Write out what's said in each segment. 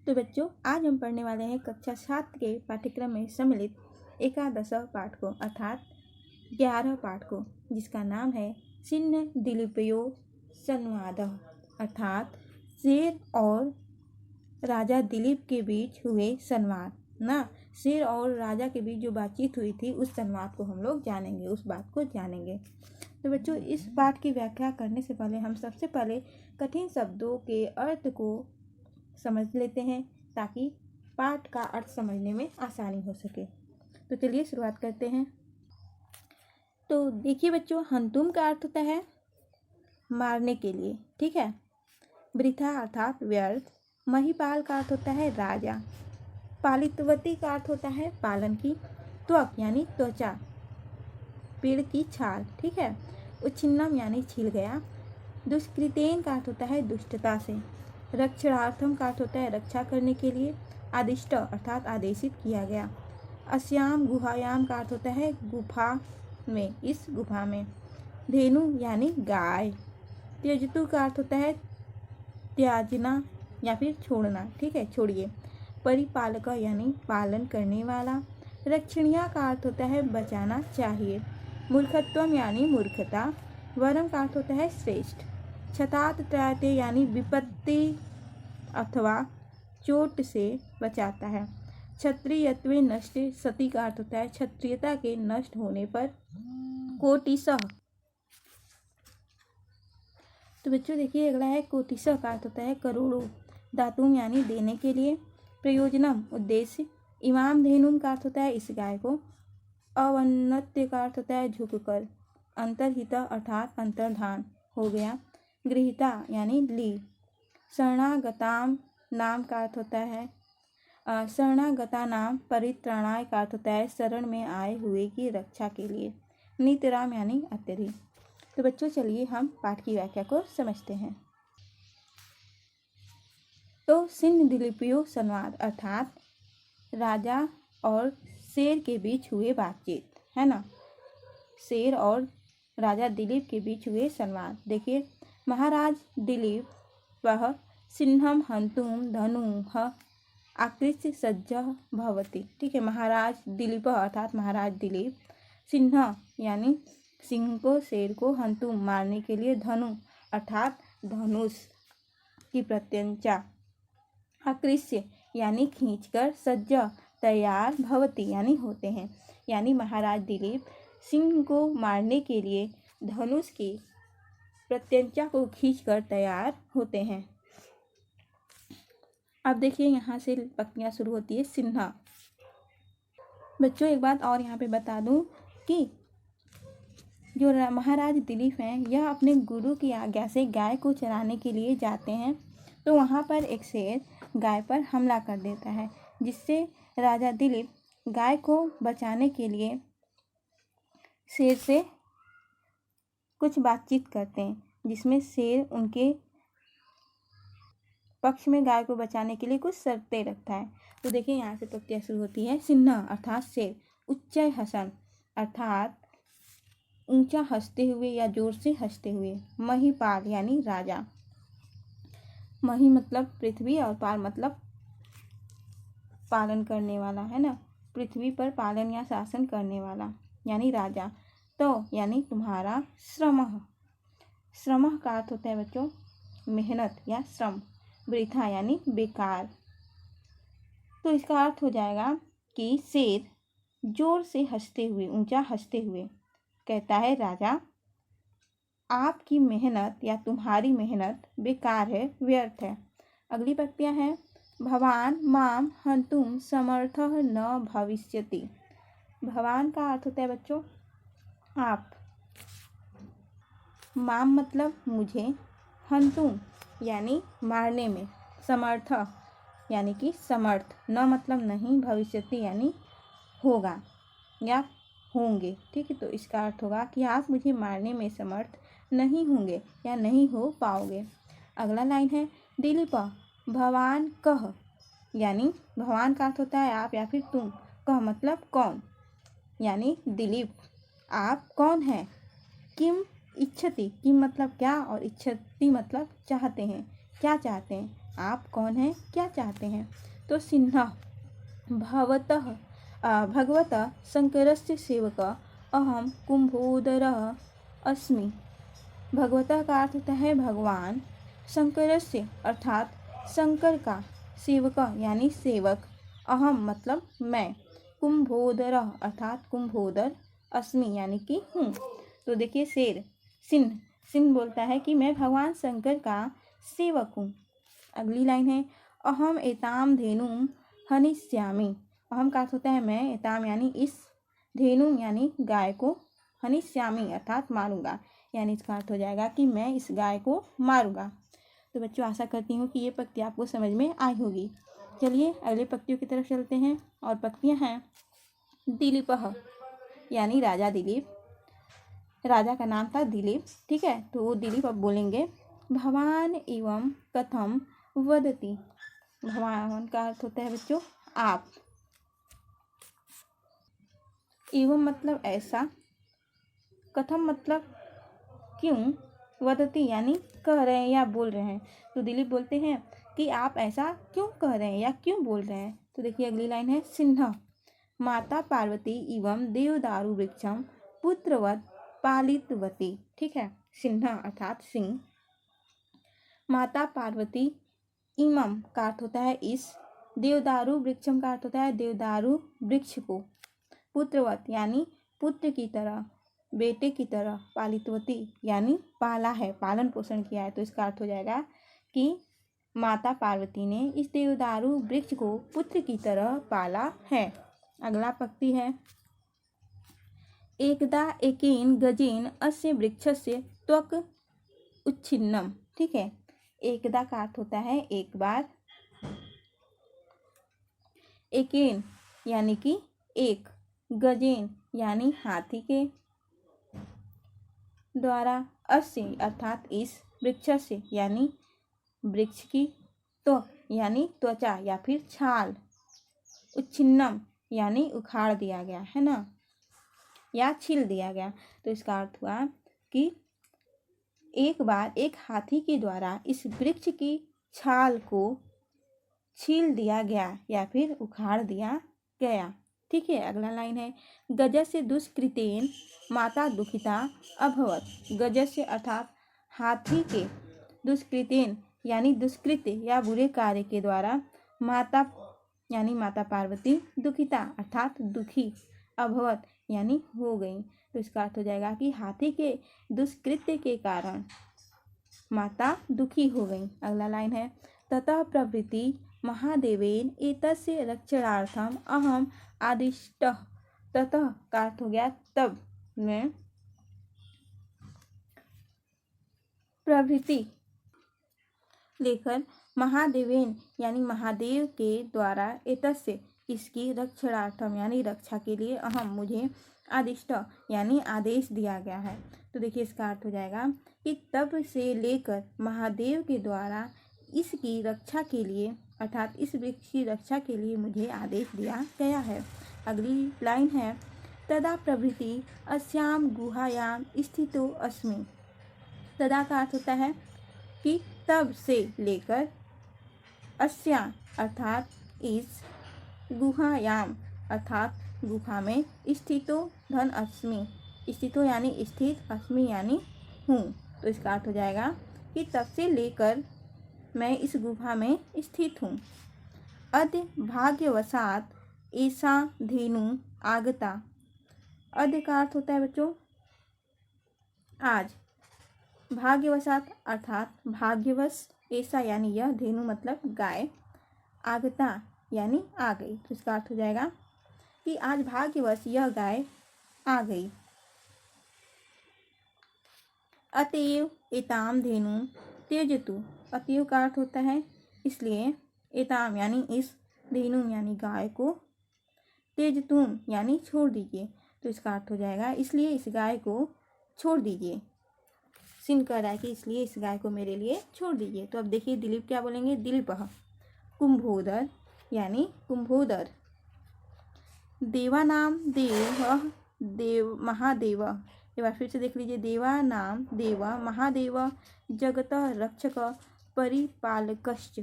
तो बच्चों आज हम पढ़ने वाले हैं कक्षा 7 के पाठ्यक्रम में सम्मिलित एकादश पाठ को अर्थात 11 पाठ को, जिसका नाम है सिन्न दिलीपयो संवाद अर्थात शेर और राजा दिलीप के बीच हुए संवाद ना। शेर और राजा के बीच जो बातचीत हुई थी उस संवाद को हम लोग जानेंगे, उस बात को जानेंगे। तो बच्चों इस पाठ की व्याख्या करने से पहले हम सबसे पहले कठिन शब्दों के अर्थ को समझ लेते हैं ताकि पाठ का अर्थ समझने में आसानी हो सके। तो चलिए शुरुआत करते हैं। तो देखिए बच्चों, हंतुम का अर्थ होता है मारने के लिए, ठीक है। वृथा अर्थात व्यर्थ। महिपाल का अर्थ होता है राजा। पालितवती का अर्थ होता है पालन की। त्वक यानी त्वचा, पेड़ की छाल, ठीक है। उच्छिन्नम यानी छिल गया। दुष्कृतेन का अर्थ होता है दुष्टता से। रक्षणार्थम का अर्थ होता है रक्षा करने के लिए। आदिष्ट अर्थात आदेशित किया गया। अस्याम गुहायाम का अर्थ होता है गुफा में, इस गुफा में। धेनु यानी गाय। त्यजतु का अर्थ होता है त्याजना या फिर छोड़ना, ठीक है, छोड़िए। परिपालक यानी पालन करने वाला। रक्षणीय का अर्थ होता है बचाना चाहिए। मूर्खत्वम यानी मूर्खता। वरम का अर्थ होता है श्रेष्ठ। क्षतात त्रायते यानी विपत्ति अथवा चोट से बचाता है। क्षत्रियत्वे नष्टे सती का अर्थ होता है क्षत्रियता के नष्ट होने पर। कोटिसह, तो बच्चों देखिए अगला है कोटिसह का अर्थ होता है करोड़ों। दातुम यानी देने के लिए। प्रयोजनम उद्देश्य। इमाम धेनुम का अर्थ होता है इस गाय को। अवन्नत्य का अर्थ होता है झुककर। अंतर्हिता अर्थात अंतर्धान हो गया। गृहीता यानी ली। शरणागताम नाम का अर्थ होता है शरणागता नाम परित्राणाय का अर्थ होता है शरण में आए हुए की रक्षा के लिए। नितराम यानी अत्यधिक। तो बच्चों चलिए हम पाठ की व्याख्या को समझते हैं। तो सिन्न दिलीपयो संवाद अर्थात राजा और शेर के बीच हुए बातचीत, है ना। शेर और राजा दिलीप के बीच हुए संवाद। देखिए, महाराज दिलीप वह सिंहम हंतुम धनुः आकृष्य सज्ज भवति, ठीक है। महाराज दिलीप अर्थात महाराज दिलीप, सिंह यानी सिंह को, शेर को, हंतुम मारने के लिए, धनु अर्थात धनुष की प्रत्यंचा, आकृष्य यानी खींचकर, सज्ज तैयार, भवति यानी होते हैं। यानी महाराज दिलीप सिंह को मारने के लिए धनुष की प्रत्यंचा को खींचकर तैयार होते हैं। अब देखिए यहाँ से पंक्तियाँ शुरू होती है सिन्हा। बच्चों एक बात और यहाँ पे बता दूँ कि जो महाराज दिलीप हैं यह अपने गुरु की आज्ञा से गाय को चराने के लिए जाते हैं। तो वहाँ पर एक शेर गाय पर हमला कर देता है, जिससे राजा दिलीप गाय को बचाने के लिए शेर से कुछ बातचीत करते हैं, जिसमें शेर उनके पक्ष में गाय को बचाने के लिए कुछ शर्तें रखता है। तो देखिए यहाँ से पंक्तियाँ शुरू होती है। सिन्हा अर्थात शेर। उच्चय हसन अर्थात ऊंचा हंसते हुए या जोर से हंसते हुए। महिपाल यानी राजा। मही मतलब पृथ्वी और पाल मतलब पालन करने वाला, है ना। पृथ्वी पर पालन या शासन करने वाला यानी राजा। तो यानी तुम्हारा। श्रमः, श्रमः का अर्थ होता है बच्चों मेहनत या श्रम। वृथा यानी बेकार। तो इसका अर्थ हो जाएगा कि शेर जोर से हंसते हुए, ऊंचा हंसते हुए कहता है राजा, आपकी मेहनत या तुम्हारी मेहनत बेकार है, व्यर्थ है। अगली पंक्तियाँ हैं। भवान माम हंतुम समर्थः न भविष्यति। भवान का अर्थ होता है बच्चों आप। माम मतलब मुझे, हंतुम यानी मारने में, समर्थ यानी कि समर्थ, न मतलब नहीं, भविष्यति यानी होगा या होंगे, ठीक है। तो इसका अर्थ होगा कि आप मुझे मारने में समर्थ नहीं होंगे या नहीं हो पाओगे। अगला लाइन है दिलीप भवान कह, यानी भवान का अर्थ होता है आप या फिर तुम। कह मतलब कौन, यानी दिलीप आप कौन हैं। किम इच्छति, किम मतलब क्या और इच्छति मतलब चाहते हैं, क्या चाहते हैं। आप कौन हैं, क्या चाहते हैं। तो सिन्हा भगवतः शंकरस्य सेवकः अहम कुंभोदरः अस्मि। भगवतः का अर्थ होता है भगवान, शंकरस्य अर्थात शंकर का, सेवक यानी सेवक, अहम मतलब मैं, कुंभोदर अर्थात कुंभोदर, अस्मि यानी कि हूँ। तो देखिए शेर सिंह बोलता है कि मैं भगवान शंकर का सेवक हूँ। अगली लाइन है अहम एताम धेनुम हनिष्यामि। अहम का अर्थ होता है मैं, एताम यानी इस, धेनु यानी गाय को, हनिष्यामि अर्थात मारूंगा, यानी इसका अर्थ हो जाएगा कि मैं इस गाय को मारूंगा। तो बच्चों आशा करती हूँ कि ये पंक्ति आपको समझ में आई होगी। चलिए अगले पंक्तियों की तरफ चलते हैं। और पंक्तियाँ हैं दिलीपः यानी राजा दिलीप, राजा का नाम था दिलीप, ठीक है। तो वो दिलीप अब बोलेंगे भवान एवं कथम वदति। भगवान का अर्थ होता है बच्चों आप, एवं मतलब ऐसा, कथम मतलब क्यों, वदति यानी कह रहे हैं या बोल रहे हैं। तो दिलीप बोलते हैं कि आप ऐसा क्यों कह रहे हैं या क्यों बोल रहे हैं। तो देखिए अगली लाइन है सिन्हा माता पार्वती एवं देवदारू वृक्षम पुत्रवत पालितवती, ठीक है। सिन्हा अर्थात सिंह, माता पार्वती, इमम का अर्थ होता है इस, देवदारू वृक्षम का अर्थ होता है देवदारू वृक्ष को, पुत्रवत यानी पुत्र की तरह, बेटे की तरह, पालितवती यानी पाला है, पालन पोषण किया है। तो इसका अर्थ हो जाएगा कि माता पार्वती ने इस देवदारू वृक्ष को पुत्र की तरह पाला है। अगला पंक्ति है एकदा एकेन गजेन अस्य वृक्षस्य त्वक उच्छिन्नम, ठीक है। एकदा का अर्थ होता है एक बार, एकेन यानी कि एक, गजेन यानी हाथी के द्वारा, अस्य अर्थात इस, वृक्ष से यानी वृक्ष की, तो यानी त्वचा या फिर छाल, उच्छिन्नम यानी उखाड़ दिया गया है ना, या छील दिया गया। तो इसका अर्थ हुआ कि एक बार एक हाथी के द्वारा इस वृक्ष की छाल को छील दिया गया या फिर उखाड़ दिया गया, ठीक है। अगला लाइन है गजस्य दुष्कृतेन माता दुखिता अभवत। गजस्य अर्थात हाथी के, दुष्कृतेन यानी दुष्कृत्य या बुरे कार्य के द्वारा, माता यानी माता पार्वती, दुखिता अर्थात दुखी, अभवत यानी हो गई। तो इसका अर्थ हो जाएगा कि हाथी के दुष्कृत्य के कारण माता दुखी हो गई। अगला लाइन है ततः प्रभृति महादेवेन एतस्य रक्षणार्थम अहम आदिष्टः। ततः का अर्थ हो गया तब में, प्रभृति लेकर, महादेवेन यानी महादेव के द्वारा, एतस्य इसकी, रक्षणार्थम यानी रक्षा के लिए, अहम मुझे, आदिष्ट यानी आदेश दिया गया है। तो देखिए इसका अर्थ हो जाएगा कि तब से लेकर महादेव के द्वारा इसकी रक्षा के लिए, अर्थात इस वृक्ष की रक्षा के लिए मुझे आदेश दिया गया है। अगली लाइन है तदा प्रभृति अस्याम गुहायाम स्थितो अस्मि। तदा का अर्थ होता है कि तब से लेकर, अस्या अर्थात इस, गुहायाम अर्थात गुफा में, स्थितो धन अस्मि, स्थितो यानी स्थित, अस्मि यानी हूँ। तो इसका अर्थ हो जाएगा कि तब से लेकर मैं इस गुफा में स्थित हूँ। अद्य भाग्यवशात ऐसा धेनु आगता। अद्य का अर्थ होता है बच्चों आज, भाग्यवशात अर्थात भाग्यवश, ऐसा यानी यह, धेनु मतलब गाय, आगता यानी आ गई। तो इसका अर्थ हो जाएगा कि आज भाग्यवश यह गाय आ गई। अतएव एताम धेनु त्यजतु। अतएव का अर्थ होता है इसलिए, एताम यानी इस, धेनु यानी गाय को, त्यजतुम यानी छोड़ दीजिए। तो इसका अर्थ हो जाएगा इसलिए इस गाय को छोड़ दीजिए। सिंह कह रहा है कि इसलिए इस गाय को मेरे लिए छोड़ दीजिए। तो अब देखिए दिलीप क्या बोलेंगे, दिलीपः कुंभोदर यानी कुंभोदर, देवानाम देव, देव महादेव, एक बार फिर से देख लीजिए, देवानाम देव महादेव, जगत रक्षक परिपालकश्च,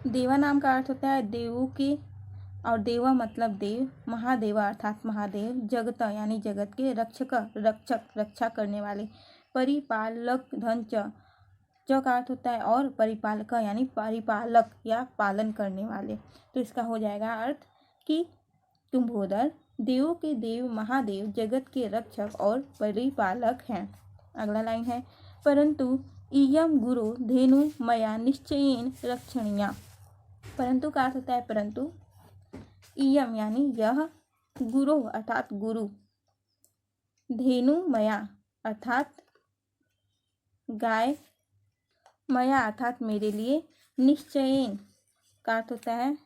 देवा नाम का अर्थ होता है देवों के, और देवा मतलब देव, महादेवा अर्थात महादेव, जगत यानी जगत के, रक्षक रक्षा करने वाले, परिपालक धन च का अर्थ होता है और परिपालक यानी परिपालक या पालन करने वाले। तो इसका हो जाएगा अर्थ कि कुंभोदर देवों के देव, महादेव, जगत के रक्षक और परिपालक हैं। अगला लाइन है परंतु इयम गुरु धेनु मया निश्चयेन रक्षणीया। परंतु का अर्थ होता है परंतु, इयम यानी यह, गुरु अर्थात गुरु, धेनु मया अर्थात गाय, मया अर्थात मेरे लिए, निश्चयेन का अर्थ होता है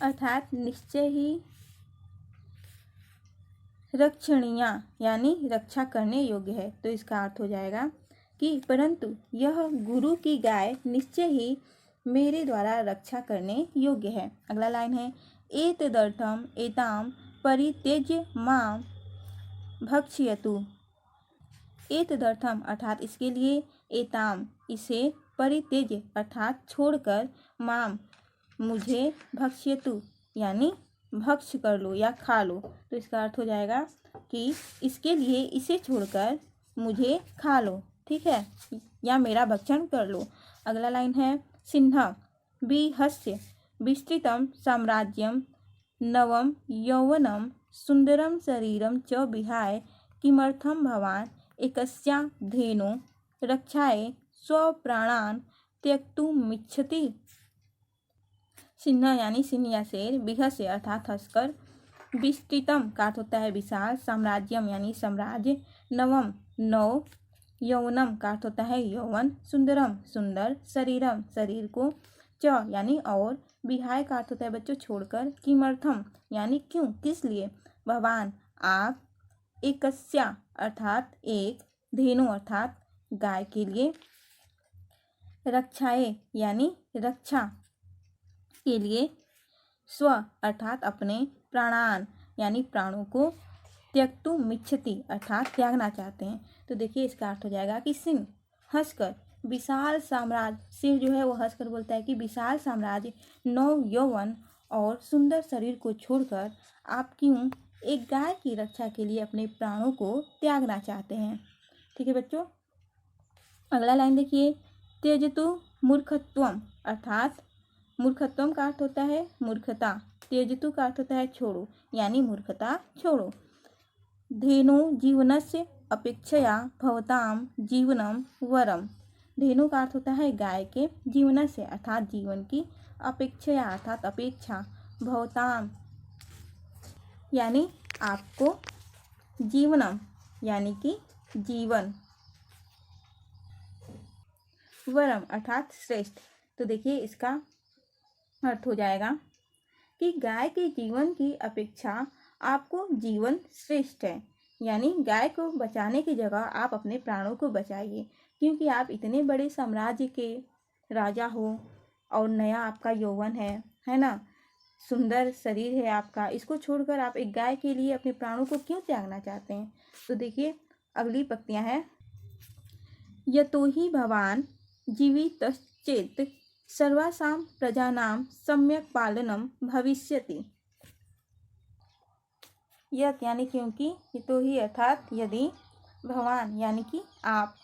अर्थात निश्चय ही, रक्षणीया यानी रक्षा करने योग्य है। तो इसका अर्थ हो जाएगा कि परंतु यह गुरु की गाय निश्चय ही मेरे द्वारा रक्षा करने योग्य है। अगला लाइन है एतदर्थम एताम परित्यज्य मां भक्ष्यतु। एतदर्थम अर्थात इसके लिए, एताम इसे, परित्यज्य अर्थात छोड़कर, माम मुझे, भक्ष्यतु यानी भक्ष कर लो या खा लो। तो इसका अर्थ हो जाएगा कि इसके लिए, इसे छोड़कर मुझे खा लो, ठीक है, या मेरा भक्षण कर लो। अगला लाइन है सिन्हा बिहस्य विस्तृतम साम्राज्यम नवम यौवनम सुंदरम शरीरम च विहाय किमर्थम भवान एकस्या धेनो रक्षाए स्वप्राणान त्यक्तुमिच्छति। सिन्हा यानी सिंह या शेर, बिहस्य अर्थात हंसकर, विस्तृतम का अर्थ होता है विशाल, साम्राज्यम यानी साम्राज्य, नवम नौ, यौवनम का अर्थ होता है यौवन, सुंदरम सुंदर, शरीरम शरीर को, च यानी और, विहाय का अर्थ होता है बच्चों छोड़कर, किमर्थम यानी क्यों, किस लिए, भगवान आप, एकस्या अर्थात एक, धेनु अर्थात गाय के लिए, रक्षाए यानी रक्षा के लिए, स्व अर्थात अपने, प्राणान यानी प्राणों को, त्यक्तुमिच्छति अर्थात त्यागना चाहते हैं। तो देखिए इसका अर्थ हो जाएगा कि सिंह हंसकर, विशाल साम्राज्य, सिंह जो है वो हंसकर बोलता है कि विशाल साम्राज्य, नौ यौवन और सुंदर शरीर को छोड़कर आप क्यों एक गाय की रक्षा के लिए अपने प्राणों को त्यागना चाहते हैं। ठीक है बच्चों, अगला लाइन देखिए त्यजतु मूर्खत्वम अर्थात मूर्खत्वम का अर्थ होता है मूर्खता, त्यजतु का अर्थ होता है छोड़ो यानी मूर्खता छोड़ो। धेनु जीवनस्य अपेक्षया भवताम जीवनम वरम। धेनु का अर्थ होता है गाय के, जीवन से अर्थात जीवन की, अपेक्षया अर्थात अपेक्षा, भवताम यानी आपको, जीवनम यानी कि जीवन, वरम अर्थात श्रेष्ठ। तो देखिए इसका अर्थ हो जाएगा कि गाय के जीवन की अपेक्षा आपको जीवन श्रेष्ठ है, यानी गाय को बचाने की जगह आप अपने प्राणों को बचाइए, क्योंकि आप इतने बड़े साम्राज्य के राजा हो और नया आपका यौवन है ना, सुंदर शरीर है आपका, इसको छोड़कर आप एक गाय के लिए अपने प्राणों को क्यों त्यागना चाहते हैं। तो देखिए अगली पंक्तियां हैं यतो ही भवान जीवितश्चेत् सर्वासां प्रजानां सम्यक पालनम भविष्यति। यत यानी क्योंकि, तो ही अर्थात यदि, भवान यानी कि आप,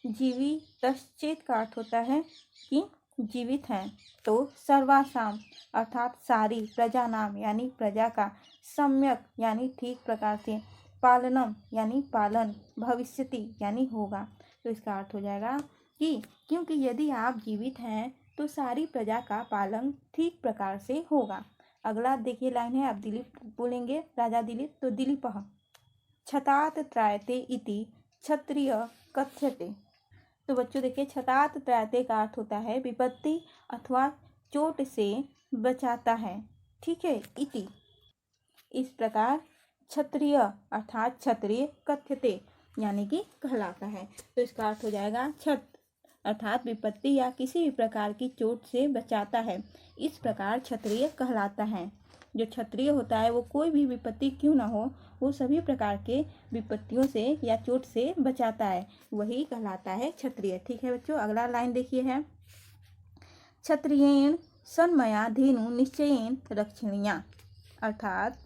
जीवितश्चेत् का अर्थ होता है कि जीवित हैं, तो सर्वासाम अर्थात सारी, प्रजा नाम यानी प्रजा का, सम्यक यानी ठीक प्रकार से, पालनम यानी पालन, भविष्यति यानी होगा। तो इसका अर्थ हो जाएगा कि क्योंकि यदि आप जीवित हैं तो सारी प्रजा का पालन ठीक प्रकार से होगा। अगला देखिए लाइन है, आप दिलीप बोलेंगे, राजा दिलीप। तो दिलीप छतात त्रायते इति क्षत्रिय कथ्यते। तो बच्चों देखिए छतात त्रायते का अर्थ होता है विपत्ति अथवा चोट से बचाता है, ठीक है, इति इस प्रकार, क्षत्रिय अर्थात क्षत्रिय, कथ्यते यानी कि कहलाता है। तो इसका अर्थ हो जाएगा छत अर्थात विपत्ति या किसी भी प्रकार की चोट से बचाता है, इस प्रकार क्षत्रिय कहलाता है। जो क्षत्रिय होता है वो कोई भी विपत्ति क्यों ना हो, वो सभी प्रकार के विपत्तियों से या चोट से बचाता है, वही कहलाता है क्षत्रिय। ठीक है बच्चों, अगला लाइन देखिए है क्षत्रियेण सन्मया धेनु निश्चयेन रक्षणीया, अर्थात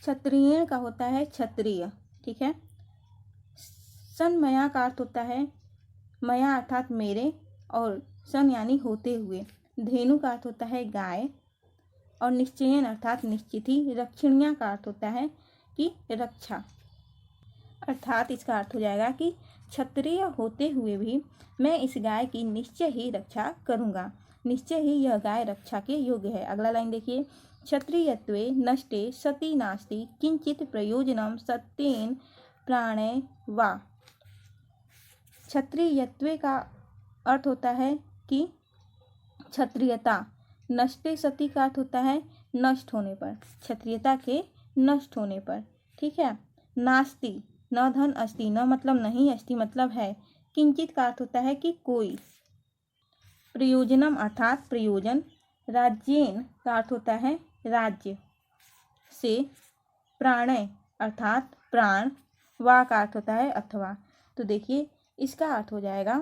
क्षत्रिय का होता है क्षत्रिय, ठीक है। सन्मया का अर्थ होता है मया अर्थात मेरे, और सन यानी होते हुए, धेनु का अर्थ होता है गाय, और निश्चयन अर्थात निश्चित ही, रक्षणीय का अर्थ होता है कि रक्षा, अर्थात इसका अर्थ हो जाएगा कि क्षत्रिय होते हुए भी मैं इस गाय की निश्चय ही रक्षा करूँगा, निश्चय ही यह गाय रक्षा के योग्य है। अगला लाइन देखिए, क्षत्रियत्वे नष्टे सती नास्ति किंचित प्रयोजनम सत्येन प्राणे वा। क्षत्रियत्वे का अर्थ होता है कि क्षत्रियता, नष्टे सती का अर्थ होता है नष्ट होने पर, क्षत्रियता के नष्ट होने पर, ठीक है। नास्ति, न धन अस्ति, न मतलब नहीं, अस्ति मतलब है, किंचित का अर्थ होता है कि कोई, प्रयोजनम अर्थात प्रयोजन, राज्येन का अर्थ होता है राज्य से, प्राणय अर्थात प्राण, वा का अर्थ होता है अथवा। तो देखिए इसका अर्थ हो जाएगा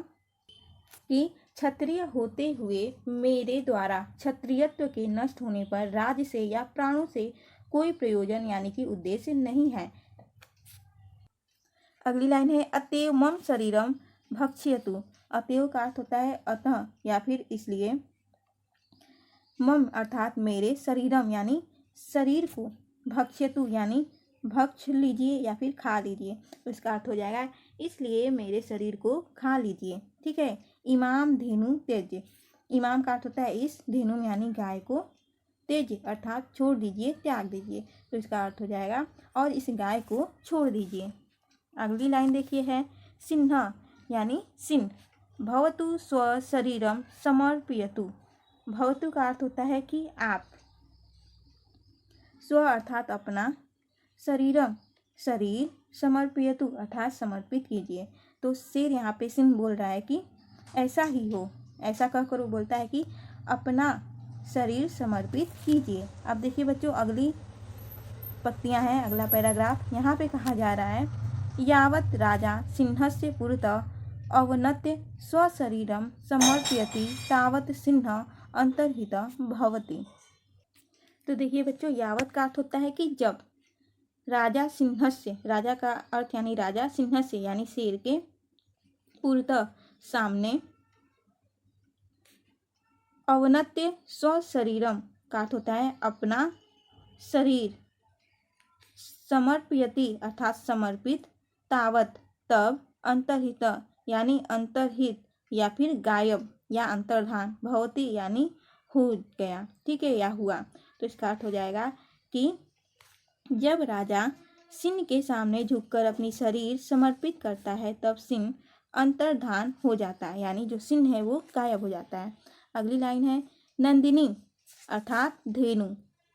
कि क्षत्रिय होते हुए मेरे द्वारा क्षत्रियत्व के नष्ट होने पर राज्य से या प्राणों से कोई प्रयोजन यानी कि उद्देश्य नहीं है। अगली लाइन है, अतएव मम शरीरम भक्ष्यतु। अतएव का अर्थ होता है अतः या फिर इसलिए, मम अर्थात मेरे, शरीरम यानी शरीर को, भक्ष्यतु यानी भक्ष लीजिए या फिर खा लीजिए, तो इसका अर्थ हो जाएगा इसलिए मेरे शरीर को खा लीजिए, ठीक है। इमाम धेनु त्यज, इमाम का अर्थ होता है इस, धेनु यानी गाय को, त्यज अर्थात छोड़ दीजिए, त्याग दीजिए, तो इसका अर्थ हो जाएगा और इस गाय को छोड़ दीजिए। अगली लाइन देखिए है, सिन्ह यानी सिंह, भवतु स्व शरीरम समर्पयतु। भवतु का अर्थ होता है कि आप, स्व अर्थात अपना, शरीरम शरीर, समर्पयतु अर्थात समर्पित कीजिए। तो शेर यहाँ पे सिंह बोल रहा है कि ऐसा ही हो, ऐसा कहकर वो बोलता है कि अपना शरीर समर्पित कीजिए। अब देखिए बच्चों अगली पंक्तियाँ हैं, अगला पैराग्राफ, यहाँ पे कहा जा रहा है, यावत् राजा सिंहस्य पुरतः अवनत्य स्वशरीरम समर्पयति तावत् सिंह अंतर्हितः भवति। तो देखिए बच्चों यावत् का अर्थ होता है कि जब, राजा सिंहस्य, राजा का अर्थ यानी राजा, सिंहस्य यानी शेर के, पुरतः सामने, अवनत्य स्वशरीरम का अर्थ होता है अपना शरीर, समर्पयति अर्थात समर्पित, तावत तब, अंतर्हित यानी अंतर्हित या फिर गायब या अंतर्धान, भवति यानी हो गया, ठीक है, या हुआ। तो इसका अर्थ हो जाएगा कि जब राजा सिंह के सामने झुककर अपनी शरीर समर्पित करता है तब सिंह अंतर्धान हो जाता है, यानी जो सिंह है वो गायब हो जाता है। अगली लाइन है, नंदिनी अर्थात धेनु,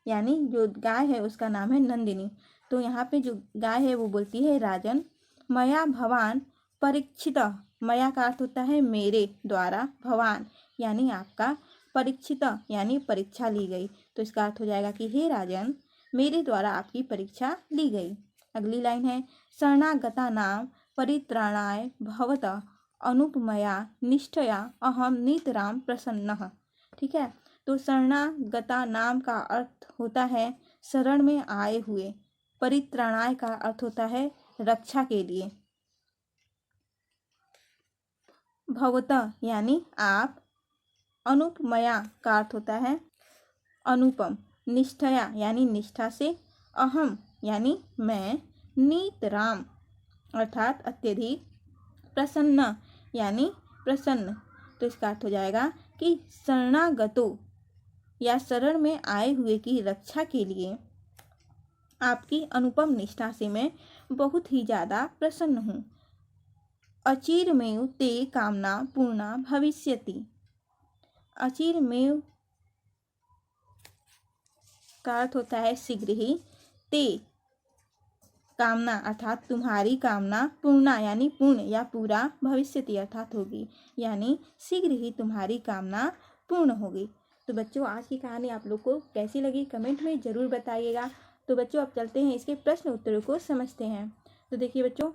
यानी जो गाय है उसका नाम है नंदिनी। तो यहाँ पे जो गाय है वो बोलती है, राजन मया भवान परीक्षित, मया का अर्थ होता है मेरे द्वारा, भवान यानी आपका, परीक्षित यानी परीक्षा ली गई। तो इसका अर्थ हो जाएगा कि हे राजन मेरे द्वारा आपकी परीक्षा ली गई। अगली लाइन है, शरणागता नाम परित्राणाय भवतः अनुपमया निष्ठया अहम नितराम प्रसन्नः, ठीक है। तो शरणागता नाम का अर्थ होता है शरण में आए हुए, परित्राणाय का अर्थ होता है रक्षा के लिए, भवतः यानी आप, अनुपमया का अर्थ होता है अनुपम, निष्ठया यानी निष्ठा से, अहम यानी मैं, नितराम अर्थात अत्यधिक, प्रसन्न यानी प्रसन्न। तो इसका अर्थ हो जाएगा कि शरणागतों या शरण में आए हुए की रक्षा के लिए आपकी अनुपम निष्ठा से मैं बहुत ही ज़्यादा प्रसन्न हूँ। अचिरमेव ते कामना पूर्णा भविष्यति, अचिरमेव का अर्थ होता है शीघ्र ही, ते कामना अर्थात तुम्हारी कामना, पूर्णा यानी पूर्ण या पूरा, भविष्यति अर्थात होगी, यानी शीघ्र ही तुम्हारी कामना पूर्ण होगी। तो बच्चों आज की कहानी आप लोग को कैसी लगी कमेंट में ज़रूर बताइएगा। तो बच्चों अब चलते हैं इसके प्रश्न उत्तरों को समझते हैं। तो देखिए बच्चों,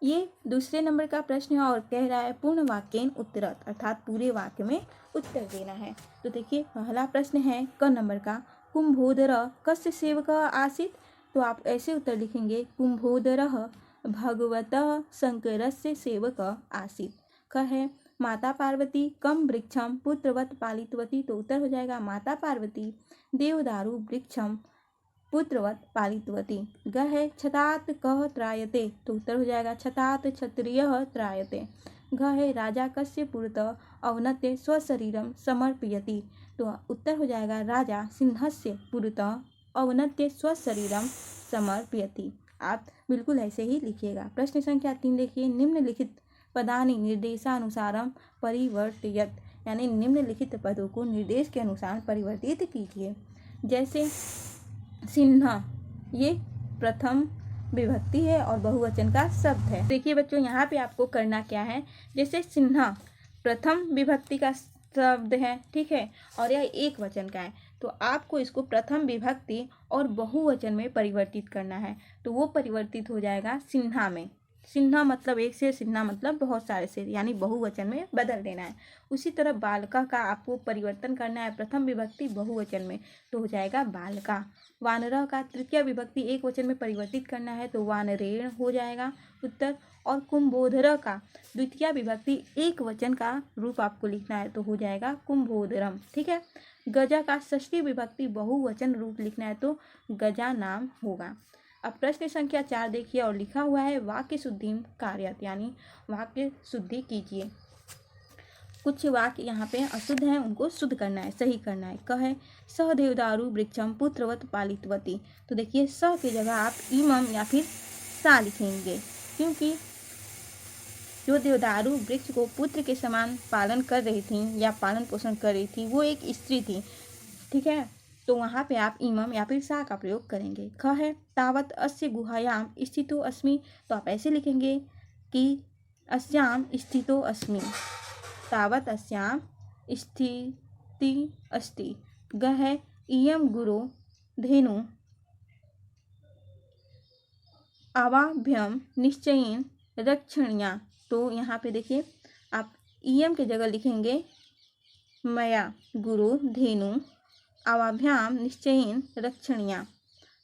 ये दूसरे नंबर का प्रश्न है और कह रहा है पूर्ण वाक्येन उत्तरत, अर्थात पूरे वाक्य में उत्तर देना है। तो देखिए पहला प्रश्न है क नंबर का, कुंभोदर कस्य सेवक आसीत्। तो आप ऐसे उत्तर लिखेंगे, कुंभोदर भगवतः शंकरस्य सेवक आसीत्। क है माता पार्वती कम वृक्षम पुत्रवत पालितवती। तो उत्तर हो जाएगा माता पार्वती देवदारू वृक्षम पुत्रवत पालितवती। ग है छतात कह त्रायते। तो उत्तर हो जाएगा छतात क्षत्रियः त्रायते। घ है राजा कस्य पुरतः अवनत्य स्वशरीरम समर्पयति। तो उत्तर हो जाएगा राजा सिंहस्य पुरतः अवनत्य स्वशरीरम समर्पयति। आप बिल्कुल ऐसे ही लिखिएगा। प्रश्न संख्या 3 देखिए, निम्नलिखित पदानि निर्देशानुसारम परिवर्तयत, यानी निम्नलिखित पदों को निर्देश के अनुसार परिवर्तित कीजिए। जैसे सिन्हा, ये प्रथम विभक्ति है और बहुवचन का शब्द है। देखिए बच्चों यहाँ पे आपको करना क्या है, जैसे सिन्हा प्रथम विभक्ति का शब्द है, ठीक है, और यह एक वचन का है, तो आपको इसको प्रथम विभक्ति और बहुवचन में परिवर्तित करना है। तो वो परिवर्तित हो जाएगा सिन्हा में। सिन्हा मतलब एक से, सिन्हा मतलब बहुत सारे से, यानी बहुवचन में बदल देना है। उसी तरह बालका का आपको परिवर्तन करना है प्रथम विभक्ति बहुवचन में, तो हो जाएगा बालका। वानरः का तृतीय विभक्ति एक वचन में परिवर्तित करना है, तो वानरेण हो जाएगा उत्तर। और कुंभोधर का द्वितीय विभक्ति एक वचन का रूप आपको लिखना है, तो हो जाएगा कुंभोदरम, ठीक है। गजा का षष्ठी विभक्ति बहुवचन रूप लिखना है, तो गजा नाम होगा। अब प्रश्न संख्या 4 देखिए और लिखा हुआ है वाक्य शुद्धि कार्यत, यानी वाक्य शुद्धि कीजिए। कुछ वाक्य यहाँ पे अशुद्ध हैं, उनको शुद्ध करना है, सही करना है। क है स देवदारू वृक्षम पुत्रवत पालितवती। तो देखिए स की जगह आप इमम या फिर सा लिखेंगे, क्योंकि जो देवदारू वृक्ष को पुत्र के समान पालन कर रही थी या पालन पोषण कर रही थी वो एक स्त्री थी, ठीक है। तो वहाँ पे आप इमम या फिर सा का प्रयोग करेंगे। ख है तावत अस्य गुहायाम स्थितो अस्मि। तो आप ऐसे लिखेंगे कि अस्याम स्थितो अस्मि, तावत अस्याम स्थिति अस्ति। ग है इयम गुरो धेनु आवाभ्यम निश्चयेन रक्षणीया। तो यहाँ पे देखिए आप इयम की जगह लिखेंगे मया गुरु धेनु आवाभ्याम निश्चयेन रक्षणीया।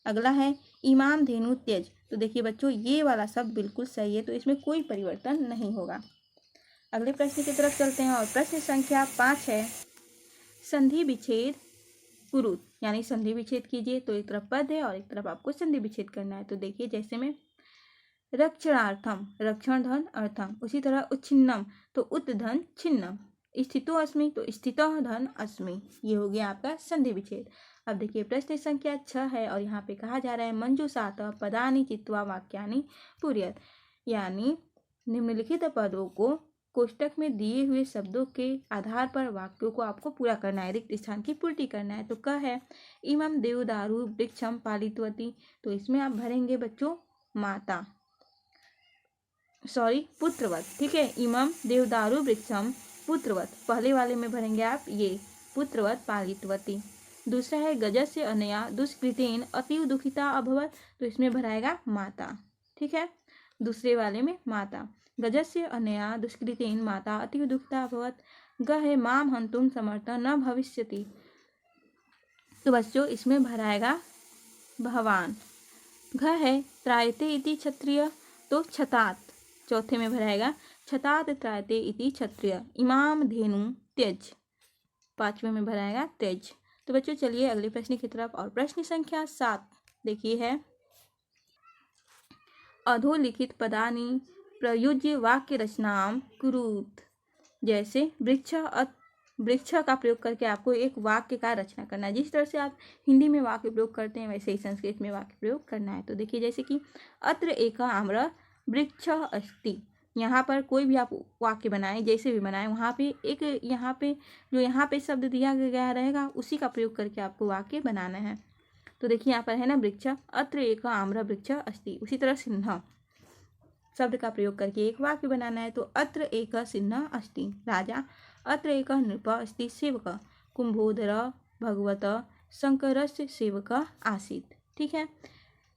अगला है इमाम धेनु त्यज। तो देखिए बच्चों ये वाला शब्द बिल्कुल सही है, तो इसमें कोई परिवर्तन नहीं होगा। अगले प्रश्न की तरफ चलते हैं और प्रश्न संख्या 5 है संधि विच्छेद कुरुत, यानी संधि विच्छेद कीजिए। तो एक तरफ पद है और एक तरफ आपको संधि विच्छेद करना है। तो देखिए जैसे में रक्षणार्थम रक्षण धन अर्थम, उसी तरह उच्छिन्नम तो उत धन छिन्नम, स्थितो अस्मि तो स्थितः धन अस्मि। ये हो गया आपका संधि विच्छेद। अब देखिए प्रश्न संख्या 6 है और यहाँ पे कहा जा रहा है मंजूषात पदानि चित्वा वाक्यानि पूर्यत, यानी निम्नलिखित पदों को कोष्टक में दिए हुए शब्दों के आधार पर वाक्यों को आपको पूरा करना है, रिक्त स्थान की पूर्ति करना है। तो क है इमम देवदारू वृक्षम पालितवती। तो इसमें आप भरेंगे बच्चों माता, पुत्रवत, ठीक है। इमम देवदारू वृक्षम पुत्रवत, पहले वाले में भरेंगे आप ये पुत्रवत पालितवती। दूसरा है गजस्य अनया दुष्कृतेन अतीव दुखिता अभवत। तो इसमें भराएगा माता, ठीक है, दूसरे वाले में माता। गजस्य अनया दुष्कृतेन माता अतीव दुखिता अभवत। ग है माम हंतुम समर्थ न भविष्यति। तो बच्चों इसमें भराएगा भगवान। घ है त्रायते इति क्षत्रिय। तो छतात, चौथे में भराएगा छतात त्रायते इति क्षत्रिय। इमाम धेनु त्यज, पांचवें में भराएगा त्यज। तो बच्चों चलिए अगले प्रश्न की तरफ और प्रश्न संख्या 7 देखिए है अधोलिखित पदानि प्रयुज्य वाक्य रचनाम कुरुत। जैसे वृक्ष का प्रयोग करके आपको एक वाक्य का रचना करना है। जिस तरह से आप हिंदी में वाक्य प्रयोग करते हैं वैसे ही संस्कृत में वाक्य प्रयोग करना है। तो देखिए जैसे कि अत्र एक आम्र वृक्ष अस्ति। यहाँ पर कोई भी आप वाक्य बनाएं, जैसे भी बनाएं, वहाँ पे एक यहाँ पे शब्द दिया गया रहेगा उसी का प्रयोग करके आपको वाक्य बनाना है। तो देखिए यहाँ पर है ना वृक्ष, अत्र एक आम्र वृक्ष अस्ति। उसी तरह सिन्हा शब्द का प्रयोग करके एक वाक्य बनाना है। तो अत्र एक सिन्हा अस्ति राजा, अत्र एक नृप अस्ति सेवक, कुंभोदर भगवत शंकरस्य सेवक आसीत्। ठीक है,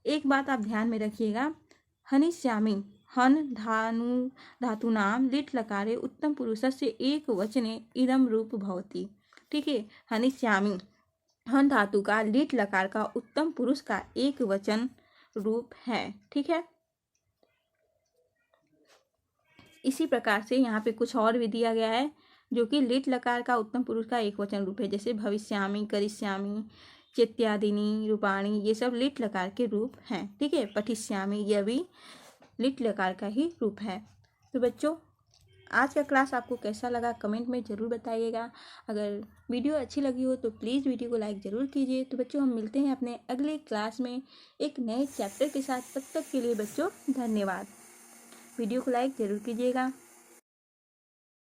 एक बात आप ध्यान में रखिएगा, हनिष्यामि हन धानु धातूनाम लिट् लकारे उत्तम पुरुषस्य एक वचने इदम रूप भवति। ठीक है, हनिष्यामि हन धातु का लिट् लकार का उत्तम पुरुष का एक वचन रूप है। ठीक है, इसी प्रकार से यहाँ पे कुछ और भी दिया गया है जो कि लिट् लकार का उत्तम पुरुष का एक वचन रूप है, जैसे भविष्यामि, करिष्यामि, चेत्यादिनी, रूपाणी, ये सब लिट् लकार के रूप हैं। ठीक है, पठिष्यामि यह भी लिट् लकार का ही रूप है। तो बच्चों, आज का क्लास आपको कैसा लगा कमेंट में ज़रूर बताइएगा। अगर वीडियो अच्छी लगी हो तो प्लीज़ वीडियो को लाइक ज़रूर कीजिए। तो बच्चों, हम मिलते हैं अपने अगले क्लास में एक नए चैप्टर के साथ। तब तक के लिए बच्चों धन्यवाद। वीडियो को लाइक ज़रूर कीजिएगा।